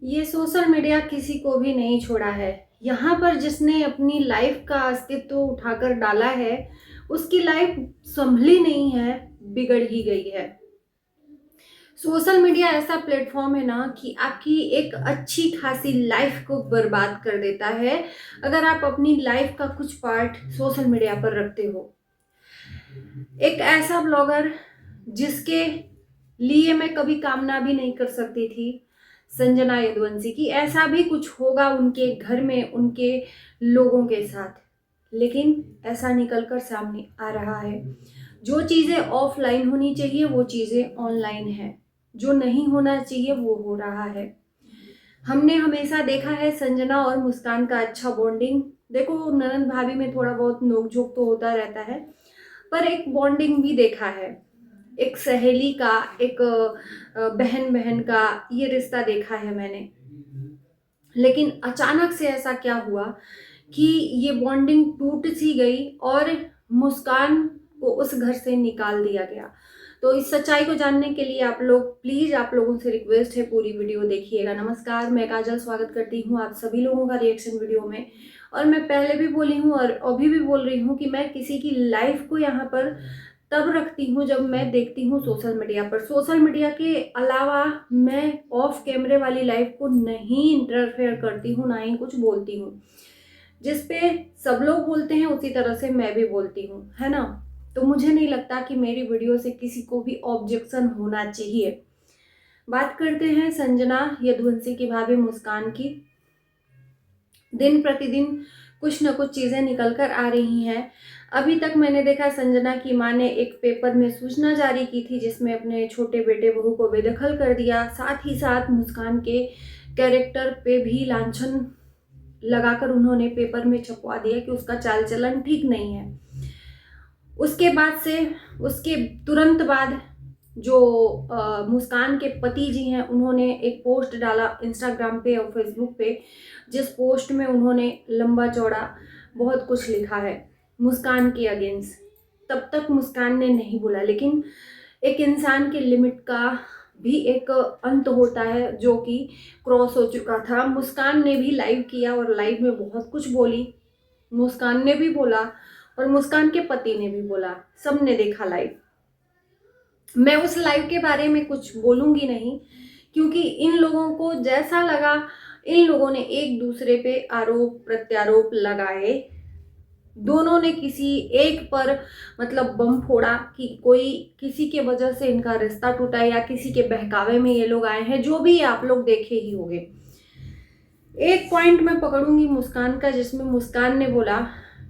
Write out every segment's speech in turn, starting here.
ये social media किसी को भी नहीं छोड़ा है। यहाँ पर जिसने अपनी लाइफ का अस्तित्व उठाकर डाला है, उसकी लाइफ संभली नहीं है, बिगड़ ही गई है। सोशल मीडिया ऐसा प्लेटफॉर्म है ना कि आपकी एक अच्छी खासी लाइफ को बर्बाद कर देता है, अगर आप अपनी लाइफ का कुछ पार्ट सोशल मीडिया पर रखते हो। एक ऐसा ब्लॉगर जिसके लिए मैं कभी कामना भी नहीं कर सकती थी, संजना यदुवंशी की ऐसा भी कुछ होगा उनके घर में, उनके लोगों के साथ, लेकिन ऐसा निकल कर सामने आ रहा है। जो चीज़ें ऑफलाइन होनी चाहिए वो चीज़ें ऑनलाइन है, जो नहीं होना चाहिए वो हो रहा है। हमने हमेशा देखा है संजना और मुस्कान का अच्छा बॉन्डिंग। देखो, ननंद भाभी में थोड़ा बहुत नोक-झोंक तो होता रहता है, पर एक बॉन्डिंग भी देखा है। एक सहेली का, एक बहन-बहन का ये रिश्ता देखा है मैंने। लेकिन अचानक से ऐसा क्या हुआ कि ये बॉन्डिंग टूट सी गई और मुस्कान को उस घर से निकाल दिया गया। तो इस सच्चाई को जानने के लिए आप लोग प्लीज़, आप लोगों से रिक्वेस्ट है, पूरी वीडियो देखिएगा। नमस्कार, मैं काजल स्वागत करती हूँ आप सभी लोगों का रिएक्शन वीडियो में। और मैं पहले भी बोली हूँ और अभी भी बोल रही हूँ कि मैं किसी की लाइफ को यहाँ पर तब रखती हूँ जब मैं देखती हूँ सोशल मीडिया पर। सोशल मीडिया के अलावा मैं ऑफ कैमरे वाली लाइफ को नहीं इंटरफेयर करती हूँ, ना ही कुछ बोलती हूँ। जिस पे सब लोग बोलते हैं उसी तरह से मैं भी बोलती हूँ, है ना? तो मुझे नहीं लगता कि मेरी वीडियो से किसी को भी ऑब्जेक्शन होना चाहिए। बात करते हैं संजना यदुवंशी की, भाभी मुस्कान की। दिन प्रतिदिन कुछ न कुछ चीज़ें निकल कर आ रही हैं। अभी तक मैंने देखा संजना की माँ ने एक पेपर में सूचना जारी की थी जिसमें अपने छोटे बेटे बहू को बेदखल कर दिया। साथ ही साथ मुस्कान के कैरेक्टर पे भी लांछन लगाकर उन्होंने पेपर में छपवा दिया कि उसका चाल चलन ठीक नहीं है। उसके बाद से, उसके तुरंत बाद जो मुस्कान के पति जी हैं, उन्होंने एक पोस्ट डाला इंस्टाग्राम पे और फेसबुक पे, जिस पोस्ट में उन्होंने लंबा चौड़ा बहुत कुछ लिखा है मुस्कान के अगेंस्ट। तब तक मुस्कान ने नहीं बोला, लेकिन एक इंसान के लिमिट का भी एक अंत होता है जो कि क्रॉस हो चुका था। मुस्कान ने भी लाइव किया और लाइव में बहुत कुछ बोली। मुस्कान ने भी बोला और मुस्कान के पति ने भी बोला, सबने देखा लाइव। मैं उस लाइव के बारे में कुछ बोलूंगी नहीं, क्योंकि इन लोगों को जैसा लगा, इन लोगों ने एक दूसरे पे आरोप प्रत्यारोप लगाए। दोनों ने किसी एक पर मतलब बम फोड़ा कि कोई किसी के वजह से इनका रिश्ता टूटा या किसी के बहकावे में ये लोग आए हैं। जो भी आप लोग देखे ही होंगे। एक पॉइंट मैं पकड़ूंगी मुस्कान का, जिसमें मुस्कान ने बोला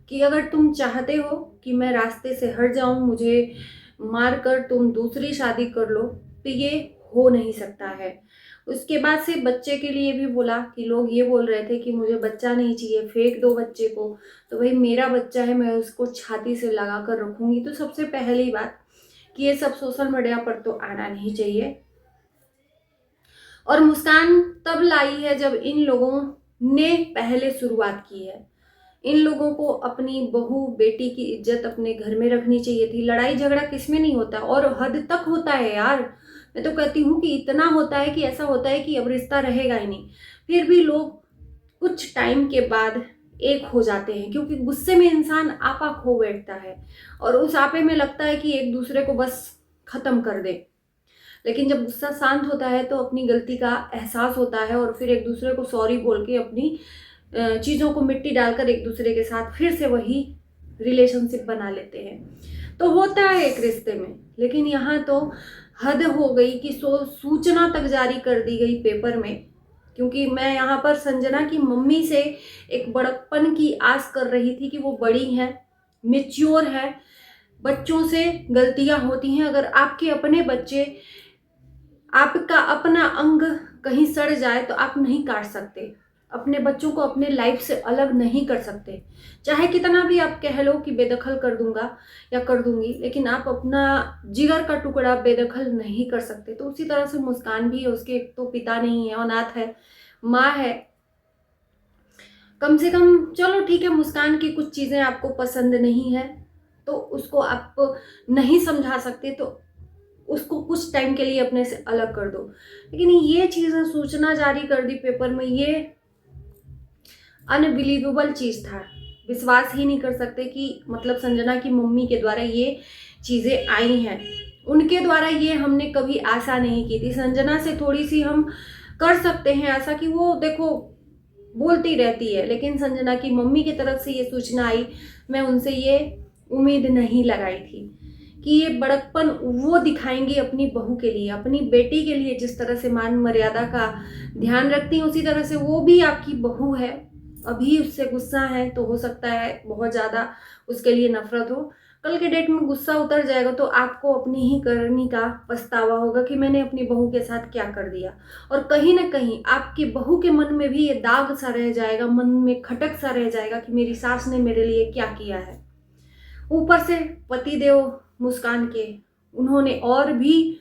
कि अगर तुम चाहते हो कि मैं रास्ते से हट जाऊं, मुझे मार कर तुम दूसरी शादी कर लो, तो ये हो नहीं सकता है। उसके बाद से बच्चे के लिए भी बोला कि लोग ये बोल रहे थे कि मुझे बच्चा नहीं चाहिए, फेंक दो बच्चे को। तो भाई मेरा बच्चा है, मैं उसको छाती से लगा कर रखूंगी। तो सबसे पहली बात कि ये सब सोशल मीडिया पर तो आना नहीं चाहिए। और मुस्कान तब लाई है जब इन लोगों ने पहले शुरुआत की है। इन लोगों को अपनी बहू बेटी की इज्जत अपने घर में रखनी चाहिए थी। लड़ाई झगड़ा किसमें नहीं होता, और हद तक होता है यार। मैं तो कहती हूँ कि इतना होता है कि ऐसा होता है कि अब रिश्ता रहेगा ही नहीं। फिर भी लोग कुछ टाइम के बाद एक हो जाते हैं, क्योंकि गुस्से में इंसान आपा खो बैठता है और उस आपे में लगता है कि एक दूसरे को बस खत्म कर दे। लेकिन जब गुस्सा शांत होता है तो अपनी गलती का एहसास होता है और फिर एक दूसरे को सॉरी बोल के अपनी चीज़ों को मिट्टी डालकर एक दूसरे के साथ फिर से वही रिलेशनशिप बना लेते हैं। तो होता है एक रिश्ते में, लेकिन यहाँ तो हद हो गई कि सूचना तक जारी कर दी गई पेपर में। क्योंकि मैं यहाँ पर संजना की मम्मी से एक बड़प्पन की आस कर रही थी कि वो बड़ी हैं, मेच्योर है, बच्चों से गलतियां होती हैं। अगर आपके अपने बच्चे, आपका अपना अंग कहीं सड़ जाए तो आप नहीं काट सकते, अपने बच्चों को अपने लाइफ से अलग नहीं कर सकते। चाहे कितना भी आप कह लो कि बेदखल कर दूंगा या कर दूंगी, लेकिन आप अपना जिगर का टुकड़ा बेदखल नहीं कर सकते। तो उसी तरह से मुस्कान भी है, उसके एक तो पिता नहीं है, अनाथ है, माँ है। कम से कम चलो ठीक है, मुस्कान की कुछ चीज़ें आपको पसंद नहीं है तो उसको आप नहीं समझा सकते, तो उसको कुछ टाइम के लिए अपने से अलग कर दो। लेकिन ये चीज़ें सूचना जारी कर दी पेपर में, ये अनबिलीवेबल चीज़ था। विश्वास ही नहीं कर सकते कि मतलब संजना की मम्मी के द्वारा ये चीज़ें आई हैं, उनके द्वारा ये हमने कभी आशा नहीं की थी। संजना से थोड़ी सी हम कर सकते हैं ऐसा कि वो देखो बोलती रहती है, लेकिन संजना की मम्मी की तरफ से ये सूचना आई, मैं उनसे ये उम्मीद नहीं लगाई थी कि ये बड़कपन वो दिखाएंगी अपनी बहू के लिए, अपनी बेटी के लिए। जिस तरह से मान मर्यादा का ध्यान रखती हैं उसी तरह से वो भी आपकी बहू है। अभी उससे गुस्सा है तो हो सकता है बहुत ज़्यादा उसके लिए नफरत हो, कल के डेट में गुस्सा उतर जाएगा तो आपको अपनी ही करनी का पछतावा होगा कि मैंने अपनी बहू के साथ क्या कर दिया। और कहीं ना कहीं आपकी बहू के मन में भी ये दाग सा रह जाएगा, मन में खटक सा रह जाएगा कि मेरी सास ने मेरे लिए क्या किया है। ऊपर से पतिदेव मुस्कान के, उन्होंने और भी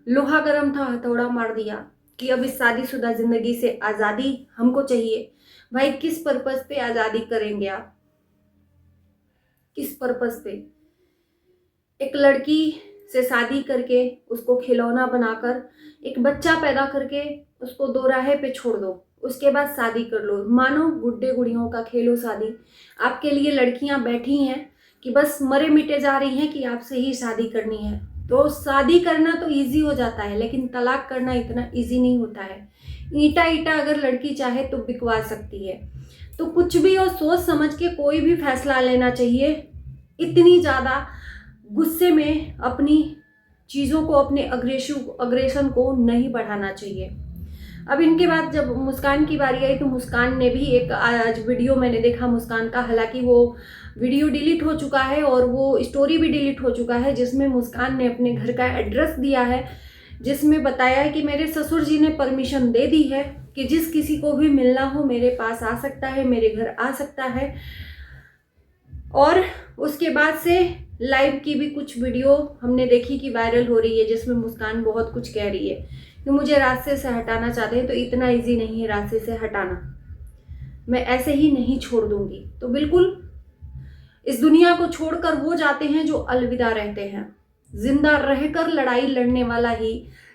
लोहा गर्म था हथौड़ा मार दिया कि अब इस शादीशुदा जिंदगी से आज़ादी हमको चाहिए। भाई किस पर्पस पे आज़ादी करेंगे आप, किस पर्पस पे? एक लड़की से शादी करके उसको खिलौना बनाकर एक बच्चा पैदा करके उसको दो राहे पे छोड़ दो, उसके बाद शादी कर लो। मानो गुड्डे गुड़ियों का खेलो शादी। आपके लिए लड़कियां बैठी हैं कि बस मरे मिटे जा रही हैं कि आपसे ही शादी करनी है। तो शादी करना तो इजी हो जाता है, लेकिन तलाक करना इतना इजी नहीं होता है। ईंटा ईंटा अगर लड़की चाहे तो बिकवा सकती है। तो कुछ भी और सोच समझ के कोई भी फैसला लेना चाहिए। इतनी ज़्यादा गुस्से में अपनी चीज़ों को, अपने अग्रेशन को नहीं बढ़ाना चाहिए। अब इनके बाद जब मुस्कान की बारी आई तो मुस्कान ने भी एक आज वीडियो मैंने देखा मुस्कान का, हालांकि वो वीडियो डिलीट हो चुका है और वो स्टोरी भी डिलीट हो चुका है, जिसमें मुस्कान ने अपने घर का एड्रेस दिया है, जिसमें बताया है कि मेरे ससुर जी ने परमिशन दे दी है कि जिस किसी को भी मिलना हो मेरे पास आ सकता है, मेरे घर आ सकता है। और उसके बाद से लाइव की भी कुछ वीडियो हमने देखी कि वायरल हो रही है, जिसमें मुस्कान बहुत कुछ कह रही है कि मुझे रास्ते से हटाना चाहते हैं तो इतना इजी नहीं है रास्ते से हटाना, मैं ऐसे ही नहीं छोड़ दूंगी। तो बिल्कुल इस दुनिया को छोड़कर वो जाते हैं जो अलविदा रहते हैं। जिंदा रहकर लड़ाई लड़ने वाला ही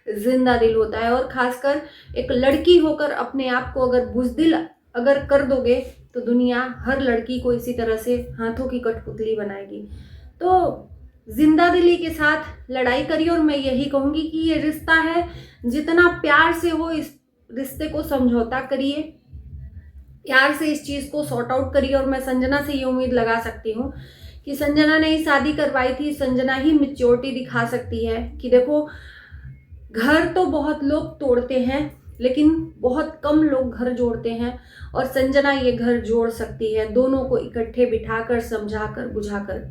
जिंदा दिल होता है। और खासकर एक लड़की होकर अपने आप को अगर बुजदिल अगर कर दोगे तो दुनिया हर लड़की को इसी तरह से हाथों की कठपुतली बनाएगी। तो जिंदा दिली के साथ लड़ाई करिए। और मैं यही कहूँगी कि ये रिश्ता है, जितना प्यार से हो इस रिश्ते को समझौता करिए, प्यार से इस चीज़ को सॉर्ट आउट करिए। और मैं संजना से ये उम्मीद लगा सकती हूँ कि संजना ने ही शादी करवाई थी, संजना ही मैच्योरिटी दिखा सकती है कि देखो घर तो बहुत लोग तोड़ते हैं लेकिन बहुत कम लोग घर जोड़ते हैं, और संजना ये घर जोड़ सकती है, दोनों को इकट्ठे बिठाकर समझाकर बुझाकर।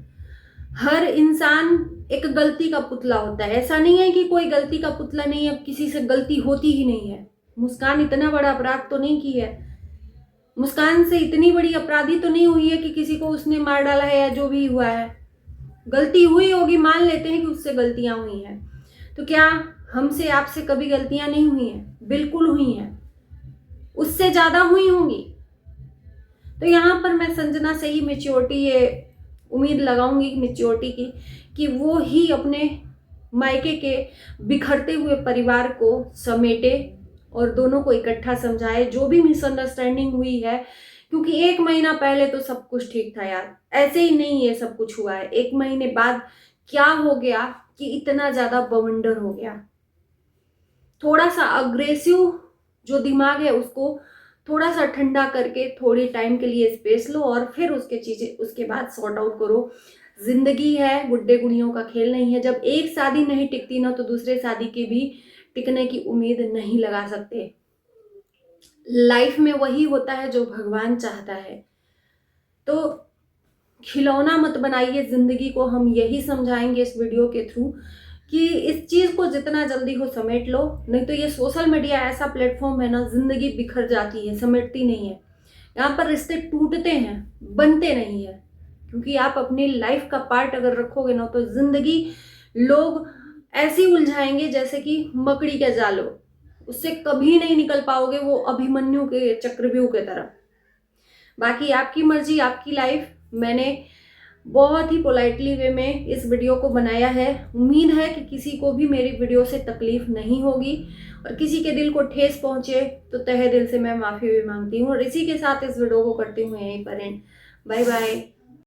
हर इंसान एक गलती का पुतला होता है, ऐसा नहीं है कि कोई गलती का पुतला नहीं है, किसी से गलती होती ही नहीं है। मुस्कान इतना बड़ा अपराध तो नहीं की है, मुस्कान से इतनी बड़ी अपराधी तो नहीं हुई है कि किसी को उसने मार डाला है या जो भी हुआ है। गलती हुई होगी, मान लेते हैं कि उससे गलतियां हुई हैं, तो क्या हमसे आपसे कभी गलतियां नहीं हुई हैं? बिल्कुल हुई हैं, उससे ज्यादा हुई होंगी। तो यहाँ पर मैं संजना से ही मैच्योरिटी ये उम्मीद लगाऊंगी मैच्योरिटी की, कि वो ही अपने मायके के बिखरते हुए परिवार को समेटे और दोनों को इकट्ठा समझाए। जो भी मिसअंडरस्टैंडिंग हुई है, क्योंकि 1 महीना पहले तो सब कुछ ठीक था यार, ऐसे ही नहीं ये सब कुछ हुआ है। 1 महीने बाद क्या हो गया कि इतना ज्यादा बवंडर हो गया। थोड़ा सा अग्रेसिव जो दिमाग है उसको थोड़ा सा ठंडा करके थोड़ी टाइम के लिए स्पेस लो और फिर उसके बाद सॉर्ट आउट करो। जिंदगी है, गुड्डे गुड़ियों का खेल नहीं है। जब एक शादी नहीं टिकती ना तो दूसरे शादी की भी टिकने की उम्मीद नहीं लगा सकते। लाइफ में वही होता है जो भगवान चाहता है। तो खिलौना मत बनाइए जिंदगी को, हम यही समझाएंगे इस वीडियो के थ्रू कि इस चीज़ को जितना जल्दी हो समेट लो, नहीं तो ये सोशल मीडिया ऐसा प्लेटफॉर्म है ना, जिंदगी बिखर जाती है, समेटती नहीं है। यहाँ पर रिश्ते टूटते हैं, बनते नहीं है। क्योंकि आप अपनी लाइफ का पार्ट अगर रखोगे ना तो जिंदगी लोग ऐसी उलझाएंगे जैसे कि मकड़ी के जाल हो, उससे कभी नहीं निकल पाओगे, वो अभिमन्यु के चक्रव्यूह के तरह। बाकी आपकी मर्जी, आपकी लाइफ। मैंने बहुत ही पोलाइटली वे में इस वीडियो को बनाया है। उम्मीद है कि किसी को भी मेरी वीडियो से तकलीफ नहीं होगी, और किसी के दिल को ठेस पहुंचे तो तहे दिल से मैं माफ़ी भी मांगती हूँ। और इसी के साथ इस वीडियो को करती हूँ यहीं पर एंड। Bye bye.